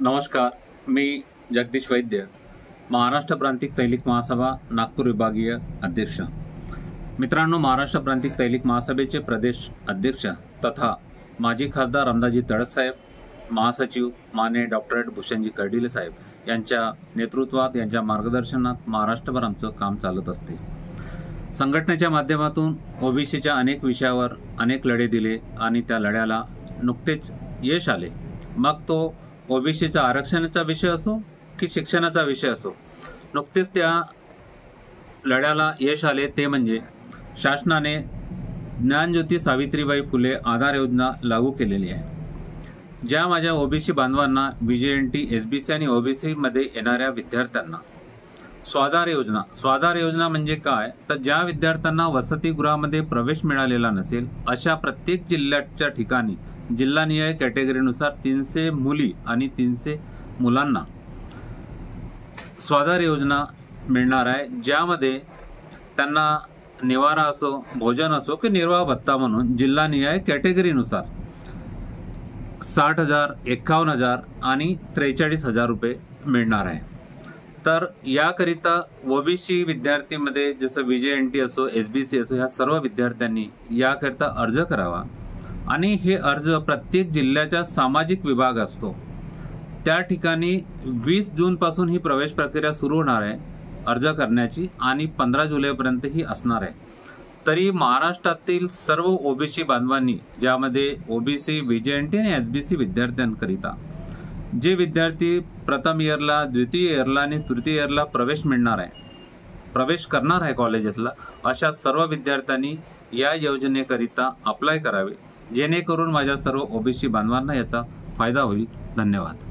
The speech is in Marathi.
नमस्कार, मी जगदीश वैद्य, महाराष्ट्र प्रांतिक तैलिक महासभा नागपूर विभागीय अध्यक्ष। मित्रांनो, महाराष्ट्र प्रांतिक तैलिक महासभेचे प्रदेश अध्यक्ष तथा माजी खासदार अंदाजी तळस साहेब, महासचिव माननीय डॉक्टर भूषणजी कर्डिले साहेब यांच्या नेतृत्वात, यांच्या मार्गदर्शनात महाराष्ट्रभर आमचं काम चालत असते। संघटनेच्या माध्यमातून ओबीसीच्या अनेक विषयावर अनेक लढे दिले आणि त्या लढ्याला नुकतेच यश आले। मग तो ओबीसीचा आरक्षणाचा विषय असो की शिक्षणाचा विषय असो, नुकतेच त्या लढ्याला यश आले ते म्हणजे शासनाने ज्ञानज्योती सावित्रीबाई फुले आधार योजना लागू केलेली आहे। ज्या माझ्या ओबीसी बांधवांना बीजेएनटी, एसबीसी आणि ओबीसी मध्ये येणाऱ्या विद्यार्थ्यांना स्वाधार योजना म्हणजे काय, तर ज्या विद्यार्थ्यांना वसतिगृहामध्ये प्रवेश मिळालेला नसेल अशा प्रत्येक जिल्ह्याच्या ठिकाणी जिल्हानिहाय कॅटेगरीनुसार 300 मुली आणि 300 मुलांना स्वाधार योजना मिळणार आहे, ज्यामध्ये त्यांना निवारा असो, भोजन असो की निर्वाह भत्ता म्हणून जिल्हानिहाय कॅटेगरीनुसार 60,000, 51,000 आणि 43,000 रुपये मिळणार आहे। तर याकरिता ओबीसी विद्यार्थीमध्ये जसं बीजेएनटी असो, एसबीसी असो, ह्या सर्व विद्यार्थ्यांनी याकरिता अर्ज करावा आणि हे अर्ज प्रत्येक जिल्ह्याचा सामाजिक विभाग असतो त्या ठिकाणी 20 जून पासून ही प्रवेश प्रक्रिया सुरू होणार आहे अर्ज करण्याची आणि 15 जुलैपर्यंत ही असणार आहे। तरी महाराष्ट्रातील सर्व ओबीसी बांधवांनी, ज्यामध्ये ओबीसी, बीजेएनटी आणि एसबीसी विद्यार्थ्यांकरिता जे विद्यार्थी प्रथम इयरला, द्वितीय इयरला आणि तृतीय इयरला प्रवेश करणार आहे कॉलेजेसला, अशा सर्व विद्यार्थ्यांनी या योजनेकरिता अप्लाय करावे, जेणेकरून माझ्या सर्व ओबीसी बांधवांना याचा फायदा होईल। धन्यवाद।